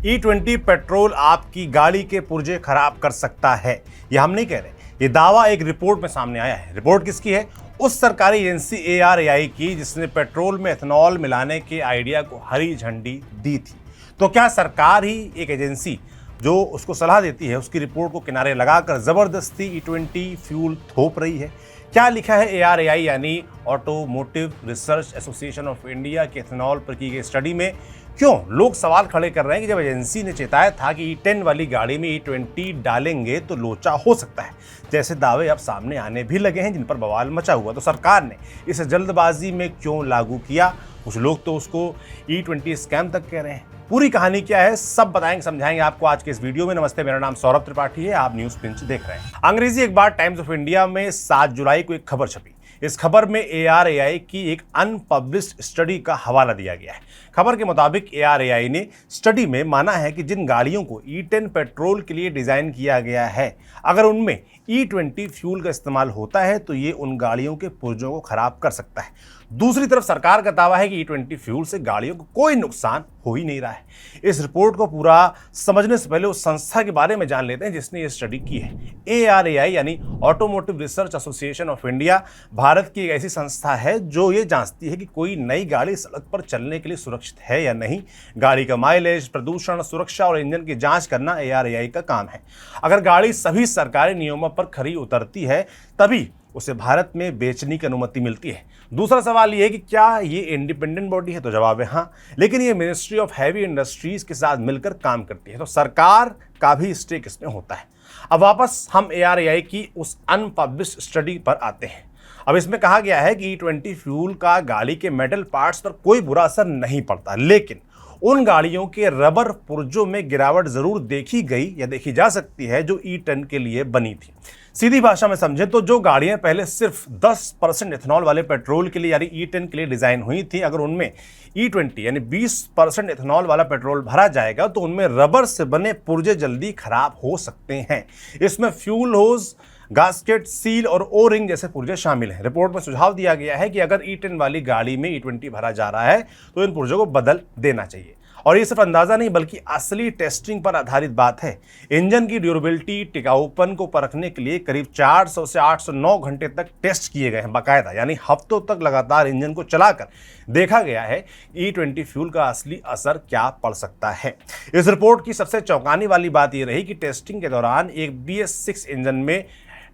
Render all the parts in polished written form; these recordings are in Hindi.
E20 पेट्रोल आपकी गाड़ी के पुर्जे खराब कर सकता है। यह हम नहीं कह रहे, ये दावा एक रिपोर्ट में सामने आया है। रिपोर्ट किसकी है? उस सरकारी एजेंसी ARAI की जिसने पेट्रोल में एथेनॉल मिलाने के आइडिया को हरी झंडी दी थी। तो क्या सरकार ही एक एजेंसी जो उसको सलाह देती है उसकी रिपोर्ट को किनारे लगाकर जबरदस्ती E20 फ्यूल थोप रही है? क्या लिखा है ARAI यानी automotive research association of India के एथेनॉल पर की गई स्टडी में? क्यों लोग सवाल खड़े कर रहे हैं कि जब एजेंसी ने चेताया था कि E10 वाली गाड़ी में E20 डालेंगे तो लोचा हो सकता है, जैसे दावे अब सामने आने भी लगे हैं जिन पर बवाल मचा हुआ, तो सरकार ने इसे जल्दबाजी में क्यों लागू किया? कुछ लोग तो उसको E20 स्कैम तक कह रहे हैं। पूरी कहानी क्या है सब बताएंगे, समझाएंगे आपको आज के इस वीडियो में। नमस्ते, मेरा नाम सौरभ त्रिपाठी है, आप न्यूज पिंच देख रहे हैं। अंग्रेजी अखबार टाइम्स ऑफ इंडिया में 7 जुलाई को एक खबर छपी। इस खबर में ARAI की एक अनपब्लिश्ड स्टडी का हवाला दिया गया है। खबर के मुताबिक ARAI ने स्टडी में माना है कि जिन गाड़ियों को E10 पेट्रोल के लिए डिजाइन किया गया है, अगर उनमें E20 फ्यूल का इस्तेमाल होता है तो ये उन गाड़ियों के पुर्जों को खराब कर सकता है। दूसरी तरफ सरकार का दावा है कि E20 फ्यूल से गाड़ियों को कोई नुकसान हो ही नहीं रहा है। इस रिपोर्ट को पूरा समझने से पहले उस संस्था के बारे में जान लेते हैं जिसने ये स्टडी की है। ARAI यानी automotive research association of India Bharat की एक ऐसी संस्था है जो ये जांचती है कि कोई नई गाड़ी सड़क पर चलने के लिए सुरक्षित है या नहीं। गाड़ी का माइलेज, प्रदूषण, सुरक्षा और इंजन की जांच करना ARAI का काम है। अगर गाड़ी सभी सरकारी नियमों पर खरी उतरती है तभी उसे भारत में बेचने की अनुमति मिलती है। दूसरा सवाल ये है कि क्या ये इंडिपेंडेंट बॉडी है, तो जवाब है हाँ, लेकिन ये मिनिस्ट्री ऑफ हैवी इंडस्ट्रीज के साथ मिलकर काम करती है, तो सरकार का भी स्टेक इसमें होता है। अब वापस हम ARAI की उस अनपब्लिश्ड स्टडी पर आते हैं। अब इसमें कहा गया है कि E20 फ्यूल का गाड़ी के मेटल पार्ट्स पर कोई बुरा असर नहीं पड़ता, लेकिन उन गाड़ियों के रबर पुर्जों में गिरावट जरूर देखी गई या देखी जा सकती है जो E10 के लिए बनी थी। सीधी भाषा में समझें तो जो गाड़ियां पहले सिर्फ 10% एथेनॉल वाले पेट्रोल के लिए यानी E10 के लिए डिजाइन हुई थी, अगर उनमें E20 यानी 20% एथेनॉल वाला पेट्रोल भरा जाएगा तो उनमें रबर से बने पुर्जे जल्दी खराब हो सकते हैं। इसमें फ्यूल होज, गास्केट, सील और ओ रिंग जैसे पुर्जे शामिल हैं। रिपोर्ट में सुझाव दिया गया है कि अगर E10 वाली गाड़ी में E20 भरा जा रहा है तो इन पुर्जों को बदल देना चाहिए। और ये सिर्फ अंदाजा नहीं बल्कि असली टेस्टिंग पर आधारित बात है। इंजन की ड्यूरेबिलिटी, टिकाऊपन को परखने के लिए करीब 400 से 809 घंटे तक टेस्ट किए गए हैं बाकायदा, यानी हफ्तों तक लगातार इंजन को चलाकर देखा गया है E20 फ्यूल का असली असर क्या पड़ सकता है। इस रिपोर्ट की सबसे चौंकाने वाली बात यह रही कि टेस्टिंग के दौरान एक BS6 इंजन में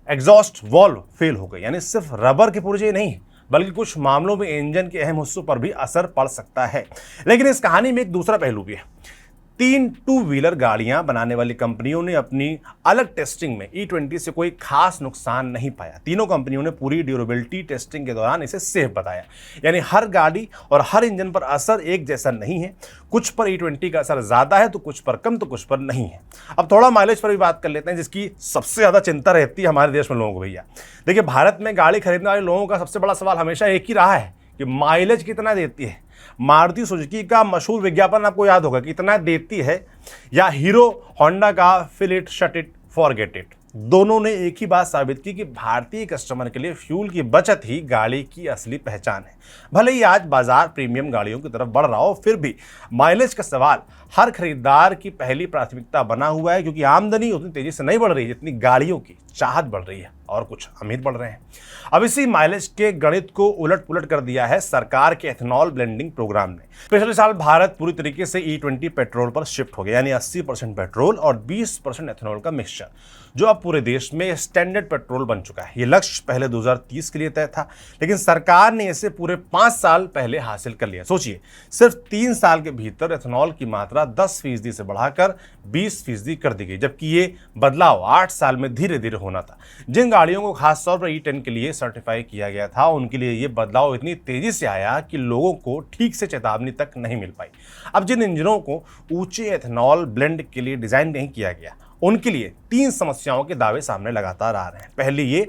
एग्जॉस्ट वाल्व फेल हो गई, यानी सिर्फ रबर के पुर्जे नहीं बल्कि कुछ मामलों में इंजन के अहम हिस्सों पर भी असर पड़ सकता है। लेकिन इस कहानी में एक दूसरा पहलू भी है। 3 टू व्हीलर गाड़ियां बनाने वाली कंपनियों ने अपनी अलग टेस्टिंग में E20 से कोई खास नुकसान नहीं पाया। तीनों कंपनियों ने पूरी ड्यूरेबिलिटी टेस्टिंग के दौरान इसे सेफ बताया, यानी हर गाड़ी और हर इंजन पर असर एक जैसा नहीं है। कुछ पर E20 का असर ज्यादा है तो कुछ पर कम, तो कुछ पर नहीं है। अब थोड़ा माइलेज पर भी बात कर लेते हैं जिसकी सबसे ज्यादा चिंता रहती है हमारे देश में लोगों को। भैया देखिए, भारत में गाड़ी खरीदने वाले लोगों का सबसे बड़ा सवाल हमेशा एक ही रहा है कि माइलेज कितना देती है। मारुति सुजुकी का मशहूर विज्ञापन आपको याद होगा, कितना देती है, या हीरो होंडा का fill it, shut it, forget it. दोनों ने एक ही बात साबित की कि भारतीय कस्टमर के लिए फ्यूल की बचत ही गाड़ी की असली पहचान है। भले ही आज बाजार प्रीमियम गाड़ियों की तरफ बढ़ रहा हो, फिर भी माइलेज का सवाल हर खरीदार की पहली प्राथमिकता बना हुआ है, क्योंकि आमदनी उतनी तेजी से नहीं बढ़ रही है जितनी गाड़ियों की चाहत बढ़ रही है और कुछ अमीर बढ़ रहे हैं। अब इसी माइलेज के गणित को उलट पुलट कर दिया है सरकार के एथेनॉल ब्लेंडिंग प्रोग्राम ने। पिछले साल भारत पूरी तरीके से E20 पेट्रोल पर शिफ्ट हो गया, यानी 80% पेट्रोल और 20% एथेनॉल का मिक्सचर, जो अब पूरे देश में स्टैंडर्ड पेट्रोल बन चुका है। ये लक्ष्य पहले 2030 के लिए तय था, लेकिन सरकार ने इसे पूरे 5 साल पहले हासिल कर लिया। सोचिए, सिर्फ 3 साल के भीतर एथेनॉल की मात्रा 10% से बढ़ाकर 20% कर दी गई, जबकि ये बदलाव 8 साल में धीरे धीरे होना था। जिन गाड़ियों को खासतौर पर E10 के लिए सर्टिफाई किया गया था उनके लिए ये बदलाव इतनी तेजी से आया कि लोगों को ठीक से चेतावनी तक नहीं मिल पाई। अब जिन इंजनों को ऊंचे एथेनॉल ब्लेंड के लिए डिजाइन नहीं किया गया उनके लिए 3 समस्याओं के दावे सामने लगातार आ रहे हैं। पहली ये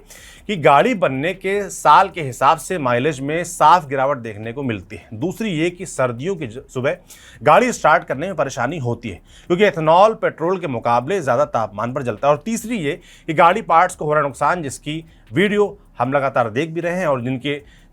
कि गाड़ी बनने के साल के हिसाब से माइलेज में साफ गिरावट देखने को मिलती है। दूसरी ये कि सर्दियों की सुबह गाड़ी स्टार्ट करने में परेशानी होती है क्योंकि एथेनॉल पेट्रोल के मुकाबले ज़्यादा तापमान पर जलता है। और तीसरी ये कि गाड़ी पार्ट्स को हो रहा नुकसान जिसकी वीडियो हम लगातार देख भी रहे हैं और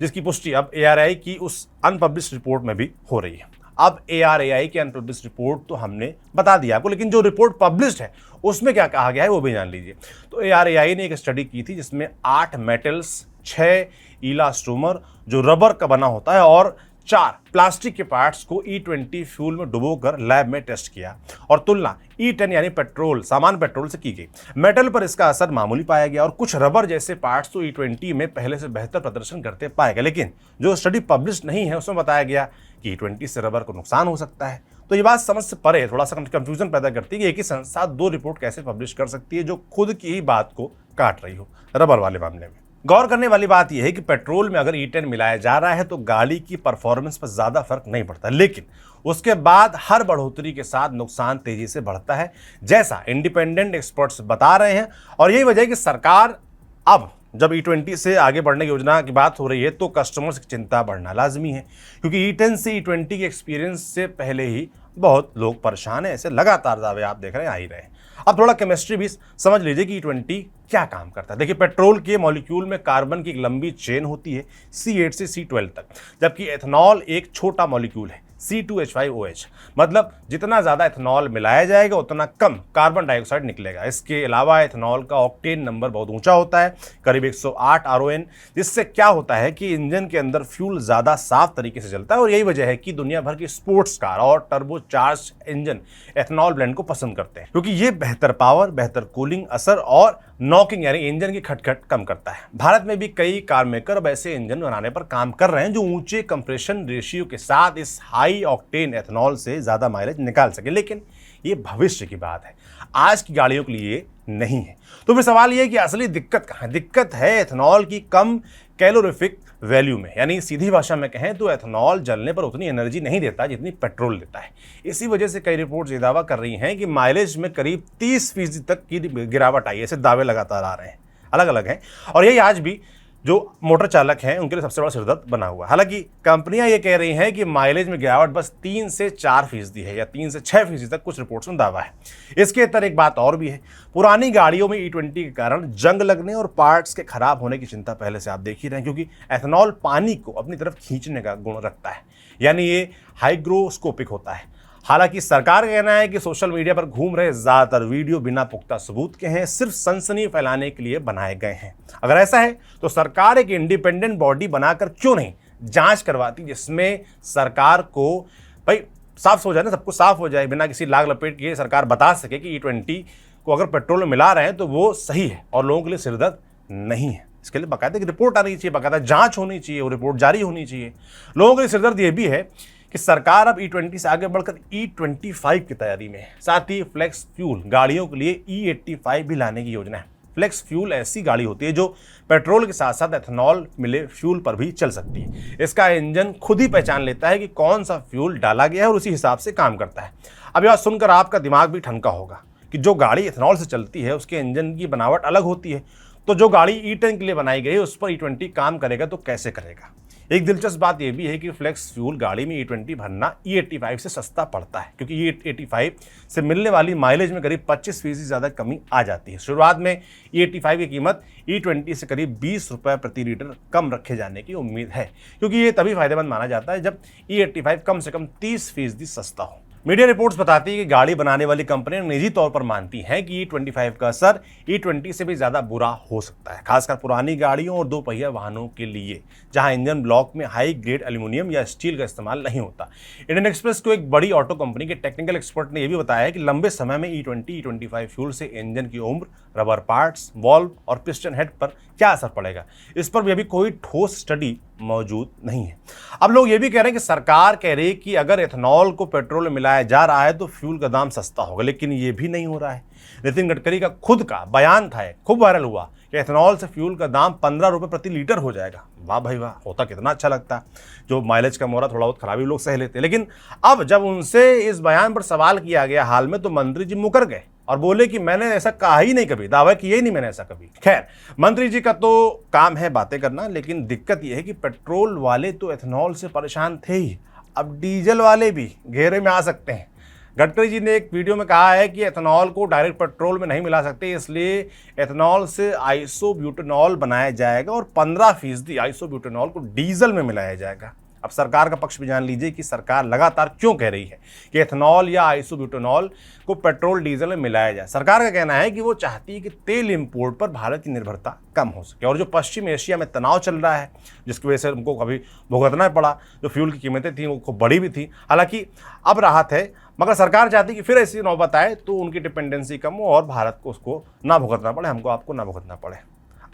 जिसकी पुष्टि अब ARAI की उस अनपब्लिश्ड रिपोर्ट में भी हो रही है। अब ARAI की अनपब्लिश्ड रिपोर्ट तो हमने बता दिया आपको, लेकिन जो रिपोर्ट पब्लिश्ड है उसमें क्या कहा गया है वो भी जान लीजिए। तो ARAI ने एक स्टडी की थी जिसमें 8 मेटल्स, 6 इलास्टोमर जो रबर का बना होता है और 4 प्लास्टिक के पार्ट्स को E20 फ्यूल में डुबोकर लैब में टेस्ट किया और तुलना E10 यानी पेट्रोल, सामान्य पेट्रोल से की गई। मेटल पर इसका असर मामूली पाया गया और कुछ रबर जैसे पार्ट्स तो E20 में पहले से बेहतर प्रदर्शन करते पाए गए, लेकिन जो स्टडी पब्लिश नहीं है उसमें बताया गया कि E20 से रबर को नुकसान हो सकता है। तो ये बात समझ से परे थोड़ा सा कंफ्यूजन पैदा करती है कि एक ही संस्था 2 रिपोर्ट कैसे पब्लिश कर सकती है जो खुद की ही बात को काट रही हो रबर वाले मामले में। गौर करने वाली बात यह है कि पेट्रोल में अगर E10 मिलाया जा रहा है तो गाड़ी की परफॉर्मेंस पर ज़्यादा फर्क नहीं पड़ता, लेकिन उसके बाद हर बढ़ोतरी के साथ नुकसान तेजी से बढ़ता है, जैसा इंडिपेंडेंट एक्सपर्ट्स बता रहे हैं। और यही वजह है कि सरकार अब जब E20 से आगे बढ़ने की योजना की बात हो रही है तो कस्टमर्स की चिंता बढ़ना लाजमी है, क्योंकि E10 से E20 के एक्सपीरियंस से पहले ही बहुत लोग परेशान हैं। ऐसे लगातार दावे आप देख रहे हैं आ ही रहे हैं। अब थोड़ा केमिस्ट्री भी समझ लीजिए कि E20 क्या काम करता है। देखिए, पेट्रोल के मॉलिक्यूल में कार्बन की एक लंबी चेन होती है C8 से C12 तक, जबकि एथनॉल एक छोटा मॉलिक्यूल है C2H5OH। मतलब जितना ज़्यादा एथनॉल मिलाया जाएगा उतना कम कार्बन डाइऑक्साइड निकलेगा। इसके अलावा एथनॉल का ऑक्टेन नंबर बहुत ऊंचा होता है, करीब 108 RON, जिससे क्या होता है कि इंजन के अंदर फ्यूल ज़्यादा साफ तरीके से चलता है। और यही वजह है कि दुनिया भर की स्पोर्ट्स कार और टर्बोचार्ज इंजन एथनॉल ब्लेंड को पसंद करते हैं, क्योंकि ये बेहतर पावर, बेहतर कूलिंग असर और नॉकिंग यानी इंजन की खटखट कम करता है। भारत में भी कई कार मेकर अब ऐसे इंजन बनाने पर काम कर रहे हैं जो ऊंचे कंप्रेशन रेशियो के साथ इस हाई ऑक्टेन एथनॉल से ज़्यादा माइलेज निकाल सके, लेकिन ये भविष्य की बात है, आज की गाड़ियों के लिए नहीं है। तो फिर सवाल ये है कि असली दिक्कत कहाँ है? दिक्कत है एथनॉल की कम कैलोरीफिक वैल्यू में, यानी सीधी भाषा में कहें तो एथनॉल जलने पर उतनी एनर्जी नहीं देता जितनी पेट्रोल देता है। इसी वजह से कई रिपोर्ट्स ये दावा कर रही हैं कि माइलेज में करीब 30% तक की गिरावट आई है। ऐसे दावे लगातार आ रहे हैं, अलग अलग हैं, और यही आज भी जो मोटर चालक हैं उनके लिए सबसे बड़ा सिरदर्द बना हुआ। हालांकि कंपनियां ये कह रही हैं कि माइलेज में गिरावट बस 3 से 4% है या 3 से 6% तक कुछ रिपोर्ट्स में दावा है। इसके अंदर एक बात और भी है, पुरानी गाड़ियों में E20 के कारण जंग लगने और पार्ट्स के खराब होने की चिंता पहले से आप देख ही रहे हैं, क्योंकि एथनॉल पानी को अपनी तरफ खींचने का गुण रखता है, यानी ये हाइग्रोस्कोपिक होता है। हालांकि सरकार का कहना है कि सोशल मीडिया पर घूम रहे ज़्यादातर वीडियो बिना पुख्ता सबूत के हैं, सिर्फ सनसनी फैलाने के लिए बनाए गए हैं। अगर ऐसा है तो सरकार एक इंडिपेंडेंट बॉडी बनाकर क्यों नहीं जांच करवाती, जिसमें सरकार को भाई साफ हो जाए ना, सबको साफ हो जाए, बिना किसी लाग लपेट के सरकार बता सके कि E20 को अगर पेट्रोल में मिला रहे हैं तो वो सही है और लोगों के लिए सिरदर्द नहीं है। इसके लिए बाकायदा एक रिपोर्ट आनी चाहिए, बाकायदा जांच होनी चाहिए, वो रिपोर्ट जारी होनी चाहिए। लोगों के लिए सिरदर्द ये भी है कि सरकार अब E20 से आगे बढ़कर E25 की तैयारी में है। साथ ही फ्लेक्स फ्यूल गाड़ियों के लिए E85 भी लाने की योजना है। फ्लेक्स फ्यूल ऐसी गाड़ी होती है जो पेट्रोल के साथ साथ एथनॉल मिले फ्यूल पर भी चल सकती है। इसका इंजन खुद ही पहचान लेता है कि कौन सा फ्यूल डाला गया है और उसी हिसाब से काम करता है। अब यह सुनकर आपका दिमाग भी ठनका होगा कि जो गाड़ी एथनॉल से चलती है उसके इंजन की बनावट अलग होती है, तो जो गाड़ी E10 के लिए बनाई गई है उस पर E20 काम करेगा तो कैसे करेगा। एक दिलचस्प बात यह भी है कि फ्लेक्स फ्यूल गाड़ी में E20 भरना E85 से सस्ता पड़ता है, क्योंकि E85 से मिलने वाली माइलेज में करीब 25% ज़्यादा कमी आ जाती है। शुरुआत में E85 की कीमत E20 से करीब 20 रुपये प्रति लीटर कम रखे जाने की उम्मीद है, क्योंकि ये तभी फायदेमंद माना जाता है जब E85 कम से कम 30% सस्ता हो। मीडिया रिपोर्ट्स बताती है कि गाड़ी बनाने वाली कंपनियां निजी तौर पर मानती हैं कि E25 का असर E20 से भी ज़्यादा बुरा हो सकता है, खासकर पुरानी गाड़ियों और 2 पहिया वाहनों के लिए, जहां इंजन ब्लॉक में हाई ग्रेड एल्यूमिनियम या स्टील का इस्तेमाल नहीं होता। इंडियन एक्सप्रेस को एक बड़ी ऑटो कंपनी के टेक्निकल एक्सपर्ट ने यह भी बताया है कि लंबे समय में E20-E25 फ्यूल से इंजन की उम्र, रबर पार्ट्स, वॉल्व और पिस्टन हेड पर क्या असर पड़ेगा, इस पर भी अभी कोई ठोस स्टडी मौजूद नहीं है। अब लोग ये भी कह रहे हैं कि सरकार कह रही है कि अगर एथनॉल को पेट्रोल में मिलाया जा रहा है तो फ्यूल का दाम सस्ता होगा, लेकिन ये भी नहीं हो रहा है। नितिन गडकरी का खुद का बयान था, खूब वायरल हुआ कि एथनॉल से फ्यूल का दाम 15 रुपये प्रति लीटर हो जाएगा। वाह भाई वाह, होता कितना अच्छा लगता। जो माइलेज का मोहरा थोड़ा बहुत खराबी लोग सह लेते, लेकिन अब जब उनसे इस बयान पर सवाल किया गया हाल में तो मंत्री जी मुकर गए और बोले कि मैंने ऐसा कहा ही नहीं, कभी दावा किया ही नहीं मैंने ऐसा कभी। खैर, मंत्री जी का तो काम है बातें करना, लेकिन दिक्कत यह है कि पेट्रोल वाले तो एथनॉल से परेशान थे ही, अब डीजल वाले भी घेरे में आ सकते हैं। गडकरी जी ने एक वीडियो में कहा है कि एथनॉल को डायरेक्ट पेट्रोल में नहीं मिला सकते, इसलिए एथनॉल से आइसोब्यूटेनॉल बनाया जाएगा और 15% आइसोब्यूटेनॉल को डीजल में मिलाया जाएगा। अब सरकार का पक्ष भी जान लीजिए कि सरकार लगातार क्यों कह रही है कि एथेनॉल या आइसोब्यूटेनॉल को पेट्रोल डीजल में मिलाया जाए। सरकार का कहना है कि वो चाहती है कि तेल इंपोर्ट पर भारत की निर्भरता कम हो सके, और जो पश्चिम एशिया में तनाव चल रहा है जिसकी वजह से उनको कभी भुगतना पड़ा, जो फ्यूल की कीमतें थी वो खूब बढ़ी भी थी, हालांकि अब राहत है, मगर सरकार चाहती है कि फिर ऐसी नौबत आए तो उनकी डिपेंडेंसी कम हो और भारत को उसको ना भुगतना पड़े, हमको आपको ना भुगतना पड़े।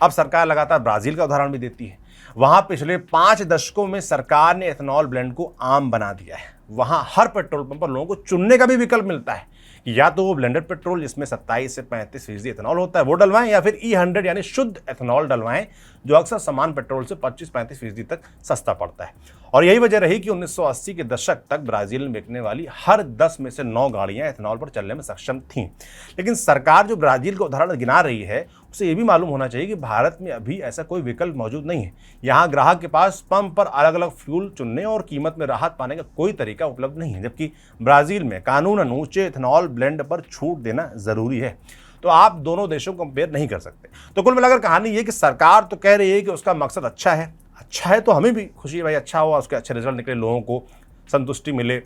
अब सरकार लगातार ब्राज़ील का उदाहरण भी देती है। वहाँ पिछले 5 दशकों में सरकार ने एथेनॉल ब्लेंड को आम बना दिया है। वहाँ हर पेट्रोल पंप पर लोगों को चुनने का भी विकल्प मिलता है कि या तो वो ब्लेंडेड पेट्रोल जिसमें 27 से 35% एथेनॉल होता है वो डलवाएं, या फिर E100 यानी शुद्ध एथेनॉल डलवाएं, जो अक्सर समान पेट्रोल से 25-35% तक सस्ता पड़ता है। और यही वजह रही कि 1980 के दशक तक ब्राज़ील में बिकने वाली हर 10 में से 9 गाड़ियां एथेनॉल पर चलने में सक्षम थीं। लेकिन सरकार जो ब्राज़ील का उदाहरण गिना रही है उसे ये भी मालूम होना चाहिए कि भारत में अभी ऐसा कोई विकल्प मौजूद नहीं है। यहाँ ग्राहक के पास पंप पर अलग अलग फ्यूल चुनने और कीमत में राहत पाने का कोई तरीका उपलब्ध नहीं है, जबकि ब्राज़ील में कानूनन ऊंचे एथेनॉल ब्लेंड पर छूट देना ज़रूरी है। तो आप दोनों देशों को कंपेयर नहीं कर सकते। तो कुल मिलाकर कहानी ये कि सरकार तो कह रही है कि उसका मकसद अच्छा है तो हमें भी खुशी है भाई, अच्छा हुआ, उसके अच्छे रिजल्ट निकले, लोगों को संतुष्टि मिले,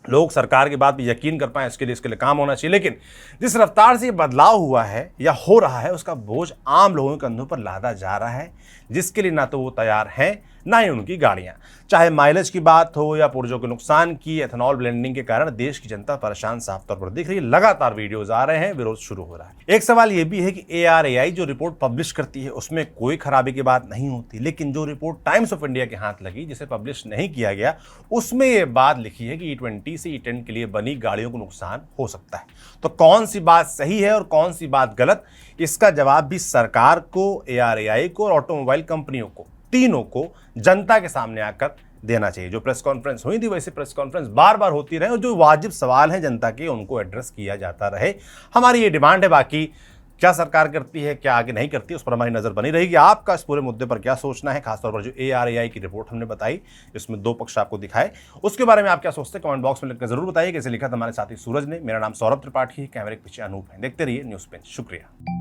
लोग सरकार की बात पर यकीन कर पाएं, इसके लिए काम होना चाहिए। लेकिन जिस रफ्तार से ये बदलाव हुआ है या हो रहा है उसका बोझ आम लोगों के कंधों पर लादा जा रहा है, जिसके लिए ना तो वो तैयार हैं ना ही उनकी गाड़ियां। चाहे माइलेज की बात हो या पुर्जों के नुकसान की, एथेनॉल ब्लेंडिंग के कारण देश की जनता परेशान साफ तौर पर दिख रही है। लगातार वीडियोज आ रहे हैं, विरोध शुरू हो रहा है। एक सवाल यह भी है कि ARAI जो रिपोर्ट पब्लिश करती है उसमें कोई खराबी की बात नहीं होती, लेकिन जो रिपोर्ट टाइम्स ऑफ इंडिया के हाथ लगी जिसे पब्लिश नहीं किया गया उसमें यह बात लिखी है कि E20 से E10 के लिए बनी गाड़ियों को नुकसान हो सकता है। तो कौन सी बात सही है और कौन सी बात गलत, इसका जवाब भी सरकार को, ARAI को और ऑटोमोबाइल कंपनियों को, तीनों को जनता के सामने आकर देना चाहिए। जो प्रेस कॉन्फ्रेंस हुई थी वैसे प्रेस कॉन्फ्रेंस बार बार होती रहे और जो वाजिब सवाल हैं जनता के उनको एड्रेस किया जाता रहे, हमारी ये डिमांड है। बाकी क्या सरकार करती है, क्या आगे नहीं करती, उस पर हमारी नज़र बनी रहेगी। आपका इस पूरे मुद्दे पर क्या सोचना है, खासतौर पर जो ARAI की रिपोर्ट हमने बताई इसमें 2 पक्ष आपको दिखाए, उसके बारे में आप क्या सोचते हैं कमेंट बॉक्स में लिखकर जरूर बताइए। कैसे लिखा था हमारे साथी सूरज ने। मेरा नाम सौरभ त्रिपाठी है, कैमरे के पीछे अनूप है। देखते रहिए न्यूज़ पेंच। शुक्रिया।